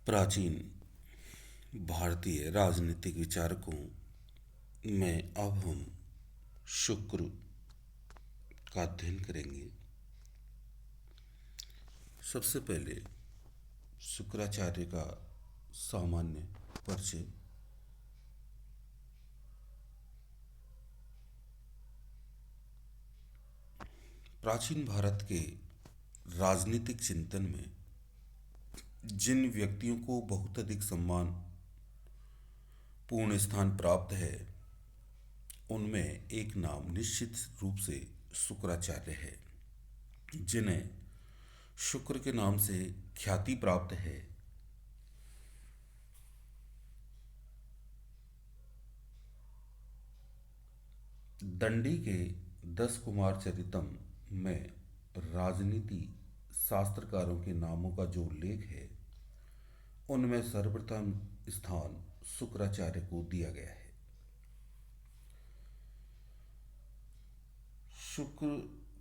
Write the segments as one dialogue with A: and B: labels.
A: प्राचीन भारतीय राजनीतिक विचारकों में अब हम शुक्र का अध्ययन करेंगे। सबसे पहले शुक्राचार्य का सामान्य परिचय। प्राचीन भारत के राजनीतिक चिंतन में जिन व्यक्तियों को बहुत अधिक सम्मान पूर्ण स्थान प्राप्त है, उनमें एक नाम निश्चित रूप से शुक्राचार्य है, जिन्हें शुक्र के नाम से ख्याति प्राप्त है। दंडी के 10 कुमार चरितम में राजनीति शास्त्रकारों के नामों का जो उल्लेख है, उनमें सर्वप्रथम स्थान शुक्राचार्य को दिया गया है। शुक्र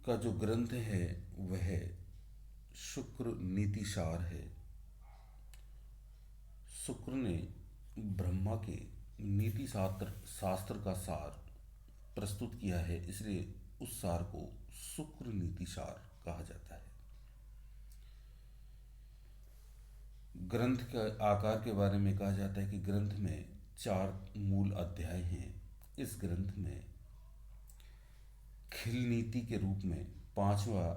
A: का जो ग्रंथ है वह शुक्र नीतिसार है। शुक्र ने ब्रह्मा के नीति शास्त्र का सार प्रस्तुत किया है, इसलिए उस सार को शुक्र नीति सार कहा जाता है। ग्रंथ का आकार के बारे में कहा जाता है कि ग्रंथ में 4 मूल अध्याय हैं। इस ग्रंथ में खिल नीति के रूप में 5वां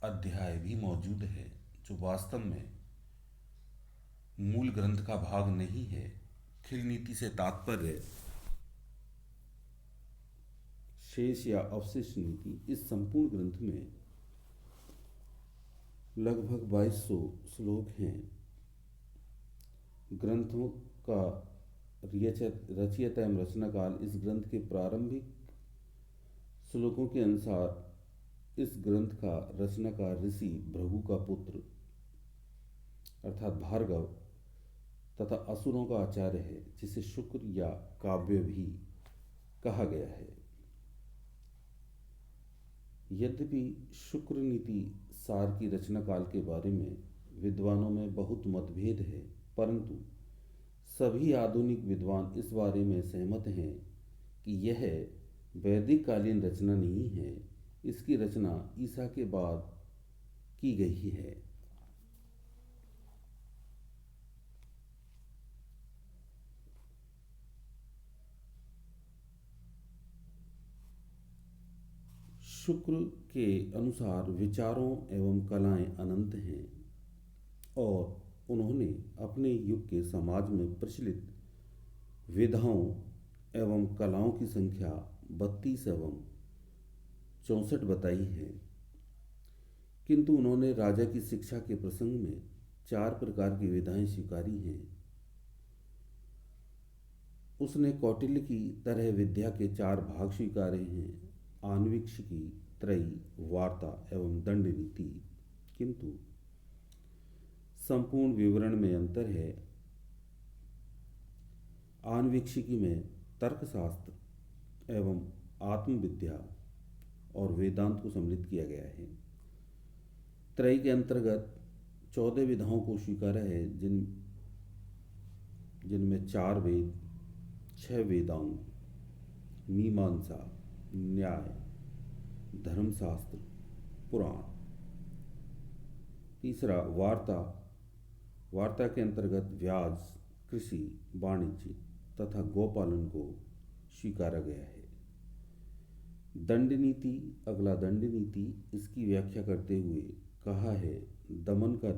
A: अध्याय भी मौजूद है, जो वास्तव में मूल ग्रंथ का भाग नहीं है। खिल नीति से तात्पर्य शेष या अवशिष्ट नीति। इस संपूर्ण ग्रंथ में लगभग 2200 श्लोक हैं। ग्रंथों का रचयिता एवं रचनाकाल। इस ग्रंथ के प्रारंभिक श्लोकों के अनुसार इस ग्रंथ का रचनाकार ऋषि भृगु का पुत्र अर्थात भार्गव तथा असुरों का आचार्य है, जिसे शुक्र या काव्य भी कहा गया है। यद्यपि शुक्र नीति सार की रचना काल के बारे में विद्वानों में बहुत मतभेद है, परंतु सभी आधुनिक विद्वान इस बारे में सहमत हैं कि यह वैदिक कालीन रचना नहीं है। इसकी रचना ईसा के बाद की गई है। शुक्र के अनुसार विचारों एवं कलाएं अनंत हैं और उन्होंने अपने युग के समाज में प्रचलित विधाओं एवं कलाओं की संख्या 32 एवं 64 बताई है। किंतु उन्होंने राजा की शिक्षा के प्रसंग में 4 प्रकार की विधाएं स्वीकारी हैं। उसने कौटिल्य की तरह विद्या के 4 भाग स्वीकारे हैं: आन्वीक्षिकी, त्रयी, वार्ता एवं दंड नीति। किंतु संपूर्ण विवरण में अंतर है। आन्वीक्षिकी में तर्कशास्त्र एवं आत्मविद्या और वेदांत को सम्मिलित किया गया है। त्रयी के अंतर्गत 14 विधाओं को स्वीकारा है, जिनमें 4 वेद, 6 वेदांग, मीमांसा, न्याय, धर्मशास्त्र, पुराण। तीसरा वार्ता। वार्ता के अंतर्गत व्याज, कृषि, वाणिज्य तथा गोपालन को स्वीकारा गया है। दंड नीति। अगला दंड नीति। इसकी व्याख्या करते हुए कहा है, दमन का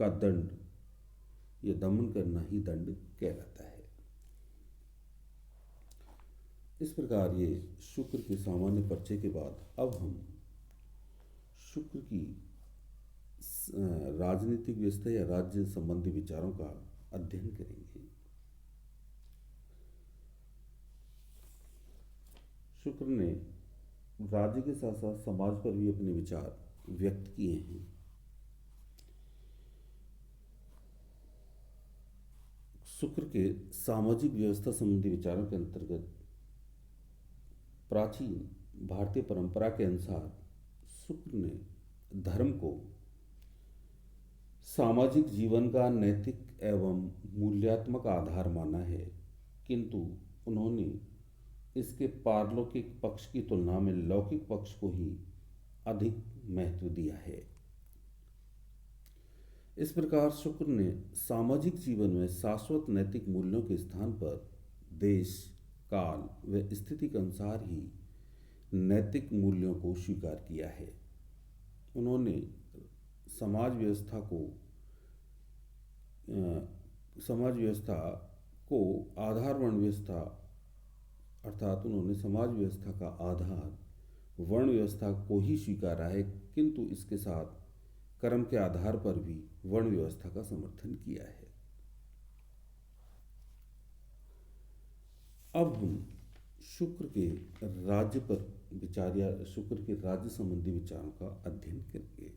A: दंड या दमन करना ही दंड कहलाता है। इस प्रकार ये शुक्र के सामान्य परिचय के बाद अब हम शुक्र की राजनीतिक व्यवस्था या राज्य संबंधी विचारों का अध्ययन करेंगे। शुक्र ने राज्य के साथ साथ समाज पर भी अपने विचार व्यक्त किए हैं। शुक्र के सामाजिक व्यवस्था संबंधी विचारों के अंतर्गत प्राचीन भारतीय परंपरा के अनुसार शुक्र ने धर्म को सामाजिक जीवन का नैतिक एवं मूल्यात्मक आधार माना है, किंतु उन्होंने इसके पारलौकिक पक्ष की तुलना में लौकिक पक्ष को ही अधिक महत्व दिया है। इस प्रकार शुक्र ने सामाजिक जीवन में शाश्वत नैतिक मूल्यों के स्थान पर देश, काल व स्थिति के अनुसार ही नैतिक मूल्यों को स्वीकार किया है। उन्होंने समाज व्यवस्था को समाज व्यवस्था को आधार वर्ण व्यवस्था, अर्थात उन्होंने समाज व्यवस्था का आधार वर्ण व्यवस्था को ही स्वीकारा है, किंतु इसके साथ कर्म के आधार पर भी वर्ण व्यवस्था का समर्थन किया है। अब हम शुक्र के राज्य पर विचार या शुक्र के राज्य संबंधी विचारों का अध्ययन करेंगे।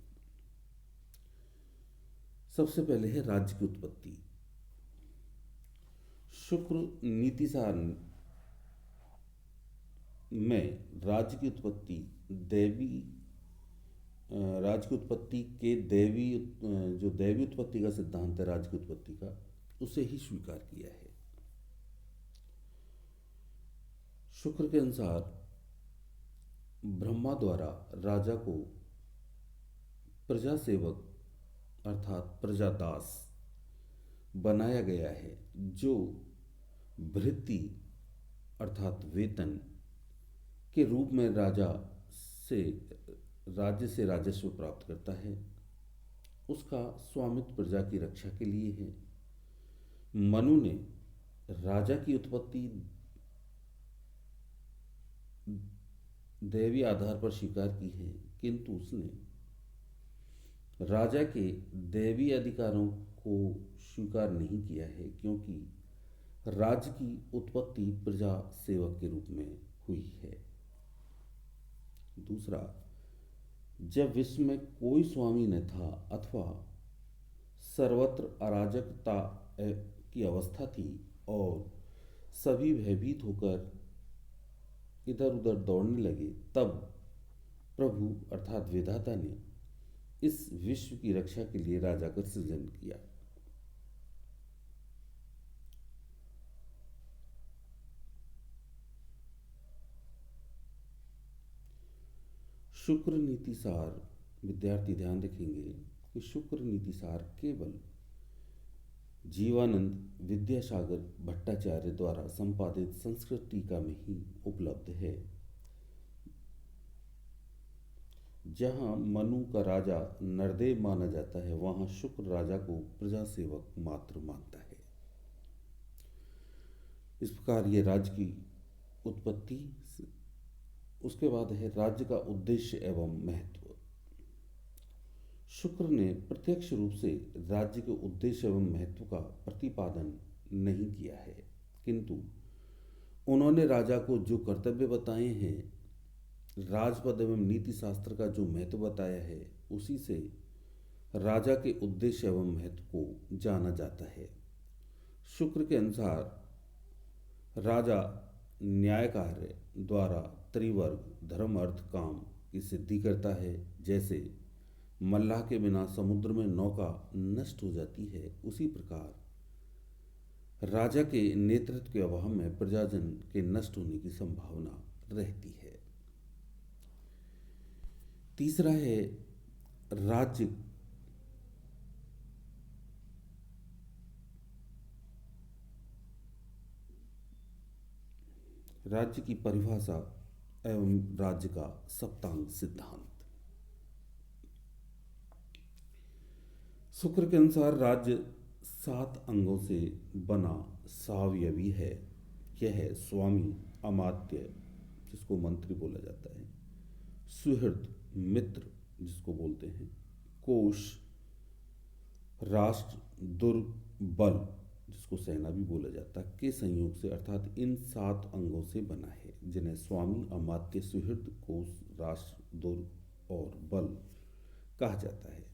A: सबसे पहले है राज्य की उत्पत्ति। शुक्र नीतिसार में राज्य की उत्पत्ति के दैवी जो दैवी उत्पत्ति का सिद्धांत है राज्य की उत्पत्ति का, उसे ही स्वीकार किया है। शुक्र के अनुसार ब्रह्मा द्वारा राजा को प्रजा सेवक अर्थात प्रजादास बनाया गया है, जो भृत्य अर्थात वेतन के रूप में राज्य से राजस्व प्राप्त करता है। उसका स्वामित्व प्रजा की रक्षा के लिए है। मनु ने राजा की उत्पत्ति दैवी आधार पर स्वीकार की है, किंतु उसने राजा के दैवी अधिकारों को स्वीकार नहीं किया है, क्योंकि राज्य की उत्पत्ति प्रजा सेवक के रूप में हुई है। दूसरा, जब विश्व में कोई स्वामी न था अथवा सर्वत्र अराजकता की अवस्था थी और सभी भयभीत होकर इधर उधर दौड़ने लगे, तब प्रभु अर्थात विधाता ने इस विश्व की रक्षा के लिए राजा का सृजन किया। शुक्र नीतिसार, विद्यार्थी ध्यान रखेंगे कि शुक्र नीतिसार केवल जीवानंद विद्यासागर भट्टाचार्य द्वारा संपादित संस्कृत टीका में ही उपलब्ध है। जहाँ मनु का राजा नरदेव माना जाता है, वहाँ शुक्र राजा को प्रजा सेवक मात्र मानता है। इस प्रकार ये राज्य की उत्पत्ति। उसके बाद है राज्य का उद्देश्य एवं महत्व। शुक्र ने प्रत्यक्ष रूप से राज्य के उद्देश्य एवं महत्व का प्रतिपादन नहीं किया है, किंतु उन्होंने राजा को जो कर्तव्य बताए हैं, राजपद एवं नीति शास्त्र का जो महत्व बताया है, उसी से राजा के उद्देश्य एवं महत्व को जाना जाता है। शुक्र के अनुसार राजा न्याय कार्य द्वारा त्रिवर्ग धर्म अर्थ काम की सिद्धि करता है। जैसे मल्लाह के बिना समुद्र में नौका नष्ट हो जाती है, उसी प्रकार राजा के नेतृत्व के अभाव में प्रजाजन के नष्ट होने की संभावना रहती है। तीसरा है राज्य की परिभाषा एवं राज्य का सप्तांग सिद्धांत। शुक्र के अनुसार राज्य 7 अंगों से बना सावयवी है। यह है स्वामी, अमात्य जिसको मंत्री बोला जाता है, सुहृद मित्र जिसको बोलते हैं, कोश, राष्ट्र, दुर्ग, बल जिसको सेना भी बोला जाता है, के संयोग से अर्थात इन 7 अंगों से बना है, जिन्हें स्वामी, अमात्य, सुहृद, कोश, राष्ट्र, दुर्ग और बल कहा जाता है।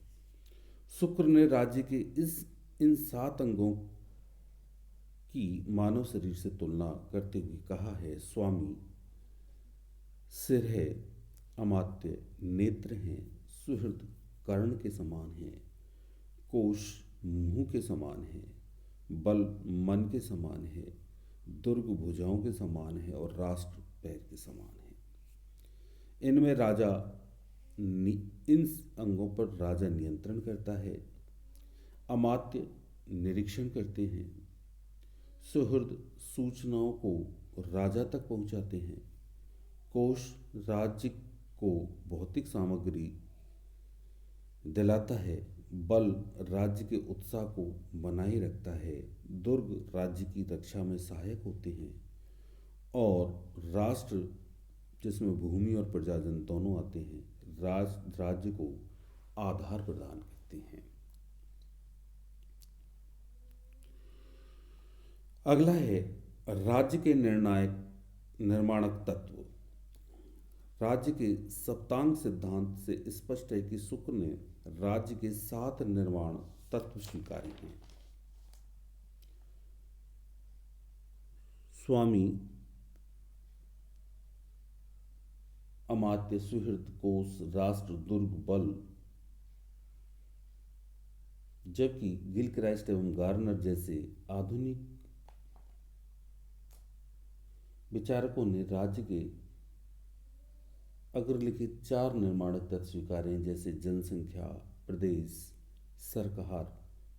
A: शुक्र ने राज्य के इन 7 अंगों की मानव शरीर से तुलना करते हुए कहा है, स्वामी सिर है, अमात्य नेत्र हैं, सुहृद कर्ण के समान हैं, कोश मुंह के समान है, बल मन के समान है, दुर्ग भुजाओं के समान है और राष्ट्र पैर के समान है। इनमें राजा इन अंगों पर राजा नियंत्रण करता है, अमात्य निरीक्षण करते हैं, सुहृद सूचनाओं को राजा तक पहुंचाते हैं, कोश राज्य को भौतिक सामग्री दिलाता है, बल राज्य के उत्साह को बनाए रखता है, दुर्ग राज्य की रक्षा में सहायक होते हैं और राष्ट्र जिसमें भूमि और प्रजाजन दोनों आते हैं राज्य को आधार प्रदान करते हैं। अगला है राज्य के निर्णायक निर्माणक तत्व। राज्य के सप्तांग सिद्धांत से स्पष्ट है कि शुक्र ने राज्य के 7 निर्माण तत्व स्वीकारे हैं। स्वामी, अमात्य, सुहृद, कोश, राष्ट्र, दुर्ग, बल। जबकि गिलक्राइस्ट एवं गार्नर जैसे आधुनिक विचारकों ने राज्य के अग्रलिखित 4 निर्माणक तत्व स्वीकारे हैं, जैसे जनसंख्या, प्रदेश, सरकार,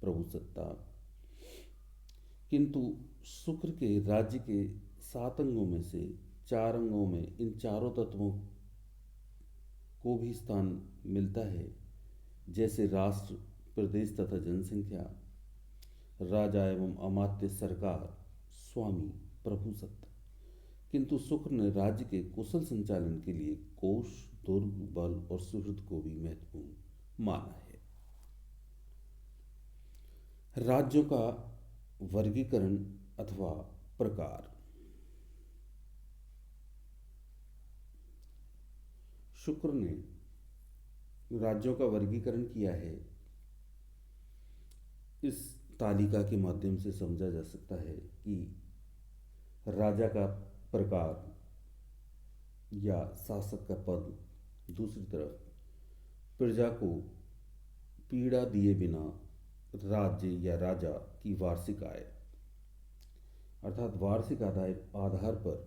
A: प्रभुसत्ता। किंतु शुक्र के राज्य के 7 अंगों में से 4 अंगों में इन चारों तत्वों को भी स्थान मिलता है, जैसे राष्ट्र, प्रदेश तथा जनसंख्या, राजा एवं अमात्य, सरकार, स्वामी, प्रभुसत्ता। किंतु शुक्र ने राज्य के कुशल संचालन के लिए कोश, दुर्ग, बल और सुहृद को भी महत्वपूर्ण माना है। राज्यों का वर्गीकरण अथवा प्रकार। शुक्र ने राज्यों का वर्गीकरण किया है। इस तालिका के माध्यम से समझा जा सकता है कि राजा का प्रकार या शासक का पद, दूसरी तरफ प्रजा को पीड़ा दिए बिना राज्य या राजा की वार्षिक आय, अर्थात वार्षिक आधार पर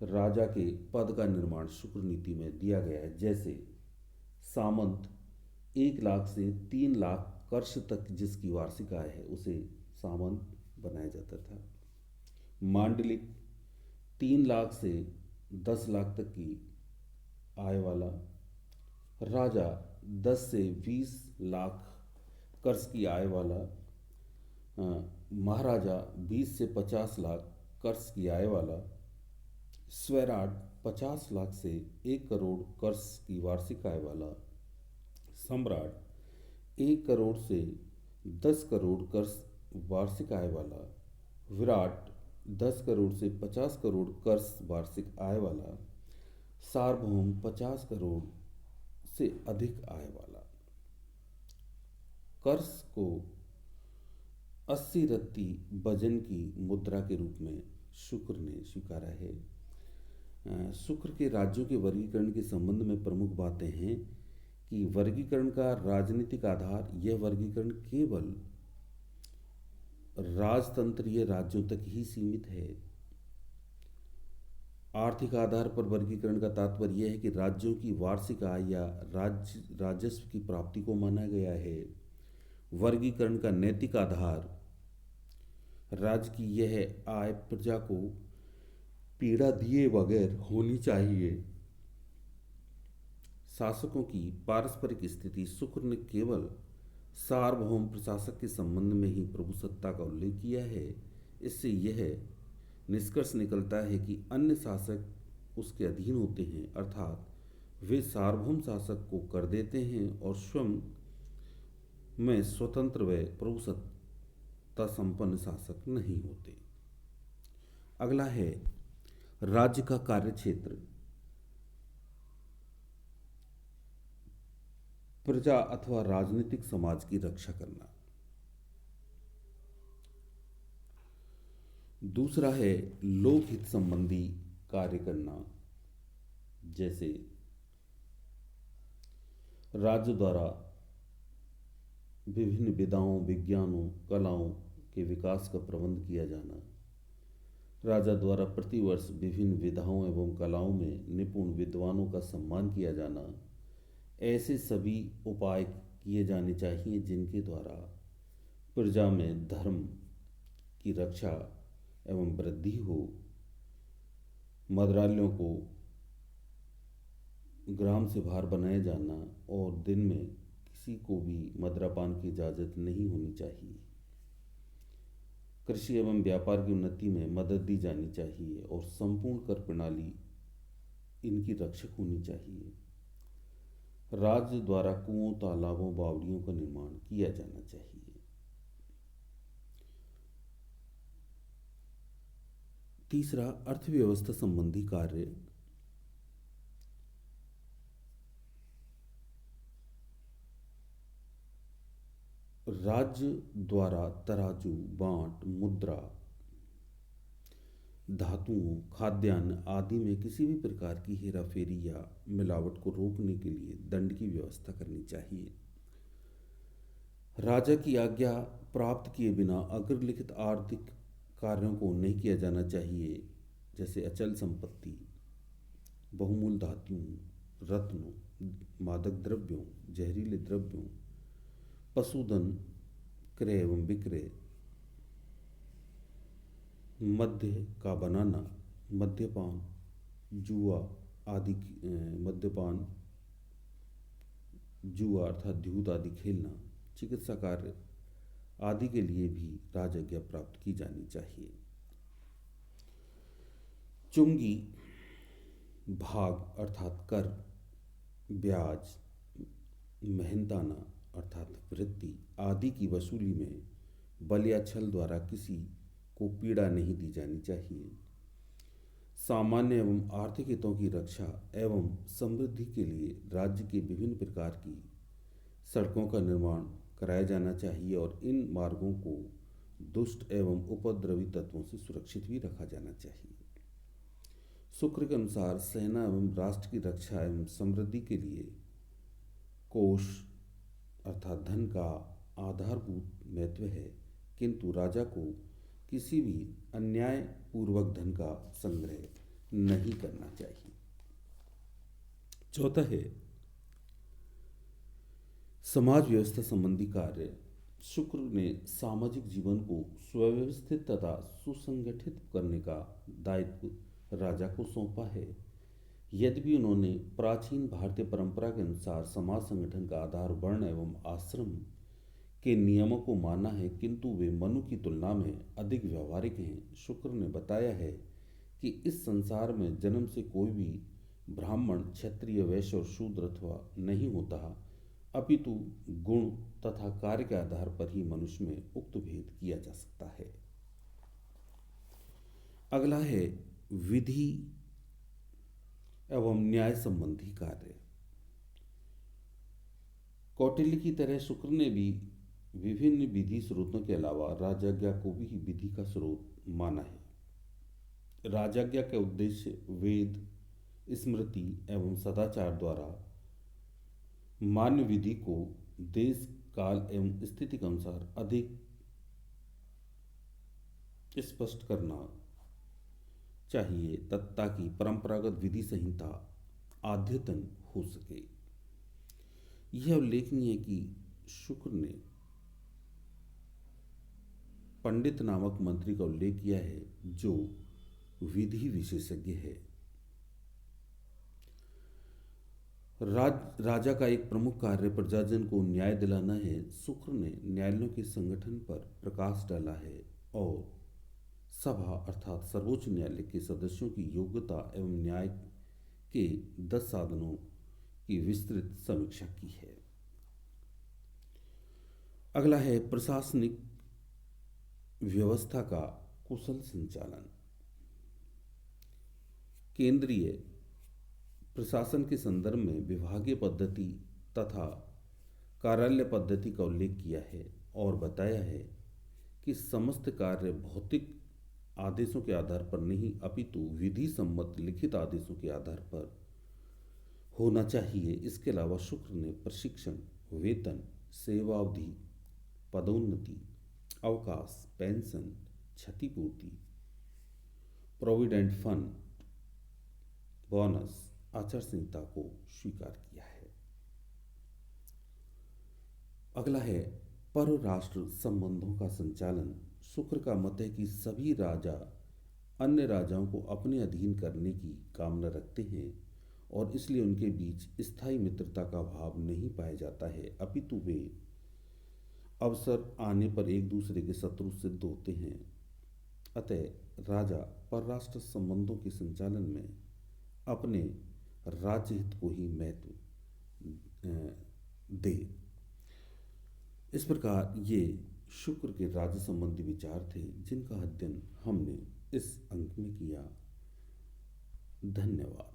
A: राजा के पद का निर्माण शुक्र नीति में दिया गया है। जैसे सामंत 1 लाख से 3 लाख कर्ष तक जिसकी वार्षिक आय है उसे सामंत बनाया जाता था। मांडलिक 3 लाख से 10 लाख तक की आय वाला, राजा 10 से 20 लाख कर्ष की आय वाला, महाराजा 20 से 50 लाख कर्ष की आय वाला, स्वैराट 50 लाख से 1 करोड़ कर्ष की वार्षिक आय वाला, सम्राट 1 करोड़ से 10 करोड़ कर्ष वार्षिक आय वाला, विराट 10 करोड़ से 50 करोड़ कर्ष वार्षिक आय वाला, सार्वभौम 50 करोड़ से अधिक आय वाला। कर्ष को 80 रत्ती वजन की मुद्रा के रूप में शुक्र ने स्वीकारा है। शुक्र के राज्यों के वर्गीकरण के संबंध में प्रमुख बातें हैं कि वर्गीकरण का राजनीतिक आधार, यह वर्गीकरण केवल राजतंत्रीय राज्यों तक ही सीमित है। आर्थिक आधार पर वर्गीकरण का तात्पर्य यह है कि राज्यों की वार्षिक आय या राजस्व की प्राप्ति को माना गया है। वर्गीकरण का नैतिक आधार, राज्य की यह आय प्रजा को पीड़ा दिए बगैर होनी चाहिए। शासकों की पारस्परिक स्थिति, शुक्र ने केवल सार्वभौम प्रशासक के संबंध में ही प्रभुसत्ता का उल्लेख किया है। इससे यह निष्कर्ष निकलता है कि अन्य शासक उसके अधीन होते हैं, अर्थात वे सार्वभौम शासक को कर देते हैं और स्वयं में स्वतंत्र व प्रभुसत्ता संपन्न शासक नहीं होते। अगला है राज्य का कार्यक्षेत्र। प्रजा अथवा राजनीतिक समाज की रक्षा करना। दूसरा है लोकहित संबंधी कार्य करना, जैसे राज्य द्वारा विभिन्न विधाओं, विज्ञानों, कलाओं के विकास का प्रबंध किया जाना, राजा द्वारा प्रतिवर्ष विभिन्न विधाओं एवं कलाओं में निपुण विद्वानों का सम्मान किया जाना, ऐसे सभी उपाय किए जाने चाहिए जिनके द्वारा प्रजा में धर्म की रक्षा एवं वृद्धि हो। मद्रालियों को ग्राम से बाहर बनाया जाना और दिन में किसी को भी मद्रापान की इजाज़त नहीं होनी चाहिए। कृषि एवं व्यापार की उन्नति में मदद दी जानी चाहिए और संपूर्ण कर प्रणाली इनकी रक्षक होनी चाहिए। राज्य द्वारा कुओं, तालाबों, बावड़ियों का निर्माण किया जाना चाहिए। तीसरा, अर्थव्यवस्था संबंधी कार्य। राज्य द्वारा तराजू, बांट, मुद्रा, धातुओं, खाद्यान्न आदि में किसी भी प्रकार की हेराफेरी या मिलावट को रोकने के लिए दंड की व्यवस्था करनी चाहिए। राजा की आज्ञा प्राप्त किए बिना अग्रलिखित आर्थिक कार्यों को नहीं किया जाना चाहिए, जैसे अचल संपत्ति, बहुमूल्य धातुओं, रत्नों, मादक द्रव्यों, जहरीले द्रव्यों, पशुधन क्रय एवं विक्रय, मद्य का बनाना, मद्यपान, जुआ आदि मद्यपान, जुआ अर्थात द्यूत आदि खेलना, चिकित्सा कार्य आदि के लिए भी राजज्ञा प्राप्त की जानी चाहिए। चुंगी, भाग अर्थात कर, ब्याज, मेहनताना अर्थात वृत्ति आदि की वसूली में बल या छल द्वारा किसी को पीड़ा नहीं दी जानी चाहिए। सामान्य एवं आर्थिक हितों की रक्षा एवं समृद्धि के लिए राज्य के विभिन्न प्रकार की सड़कों का निर्माण कराया जाना चाहिए और इन मार्गों को दुष्ट एवं उपद्रवी तत्वों से सुरक्षित भी रखा जाना चाहिए। शुक्र के अनुसार सेना एवं राष्ट्र की रक्षा एवं समृद्धि के लिए कोष अर्थात धन का आधारभूत महत्व है, किंतु राजा को किसी भी अन्याय पूर्वक धन का संग्रह नहीं करना चाहिए। चौथा है समाज व्यवस्था संबंधी कार्य। शुक्र ने सामाजिक जीवन को सुव्यवस्थित तथा सुसंगठित करने का दायित्व राजा को सौंपा है। यद्यपि उन्होंने प्राचीन भारतीय परंपरा के अनुसार समाज संगठन का आधार वर्ण एवं आश्रम के नियमों को माना है, किंतु वे मनु की तुलना में अधिक व्यवहारिक हैं। शुक्र ने बताया है कि इस संसार में जन्म से कोई भी ब्राह्मण, क्षत्रिय, वैश्य और शूद्र अथवा नहीं होता, अपितु गुण तथा कार्य के आधार पर ही मनुष्य में उक्त भेद किया जा सकता है। अगला है विधि एवं न्याय संबंधी कार्य। कौटिल्य की तरह शुक्र ने भी विभिन्न विधि स्रोतों के अलावा राजज्ञा को भी विधि का स्रोत माना है। राजज्ञा का उद्देश्य वेद, स्मृति एवं सदाचार द्वारा मान्य विधि को देश, काल एवं स्थिति के अनुसार अधिक स्पष्ट करना चाहिए ताकि परंपरागत विधि संहिता अद्यतन हो सके। यह उल्लेखनीय है कि शुक्र ने पंडित नामक मंत्री का उल्लेख किया है जो विधि विशेषज्ञ है। राजा का एक प्रमुख कार्य प्रजाजन को न्याय दिलाना है। शुक्र ने न्यायालयों के संगठन पर प्रकाश डाला है और सभा अर्थात सर्वोच्च न्यायालय के सदस्यों की योग्यता एवं न्याय के 10 साधनों की विस्तृत समीक्षा की है। अगला है प्रशासनिक व्यवस्था का कुशल संचालन। केंद्रीय प्रशासन के संदर्भ में विभागीय पद्धति तथा कार्यालय पद्धति का उल्लेख किया है और बताया है कि समस्त कार्य भौतिक आदेशों के आधार पर नहीं अपितु विधि सम्मत लिखित आदेशों के आधार पर होना चाहिए। इसके अलावा शुक्र ने प्रशिक्षण, वेतन, सेवावधि पदोन्नति, अवकाश, पेंशन, क्षतिपूर्ति, प्रोविडेंट फंड, बोनस, आचार संहिता को स्वीकार किया है। अगला है परराष्ट्र संबंधों का संचालन। शुक्र का मत है कि सभी राजा अन्य राजाओं को अपने अधीन करने की कामना रखते हैं और इसलिए उनके बीच स्थायी मित्रता का भाव नहीं पाया जाता है, अपितु वे अवसर आने पर एक दूसरे के शत्रु सिद्ध होते हैं। अतः राजा परराष्ट्र संबंधों के संचालन में अपने राज्य हित को ही महत्व दे। इस प्रकार ये शुक्र के राज्य संबंधी विचार थे जिनका अध्ययन हमने इस अंक में किया। धन्यवाद।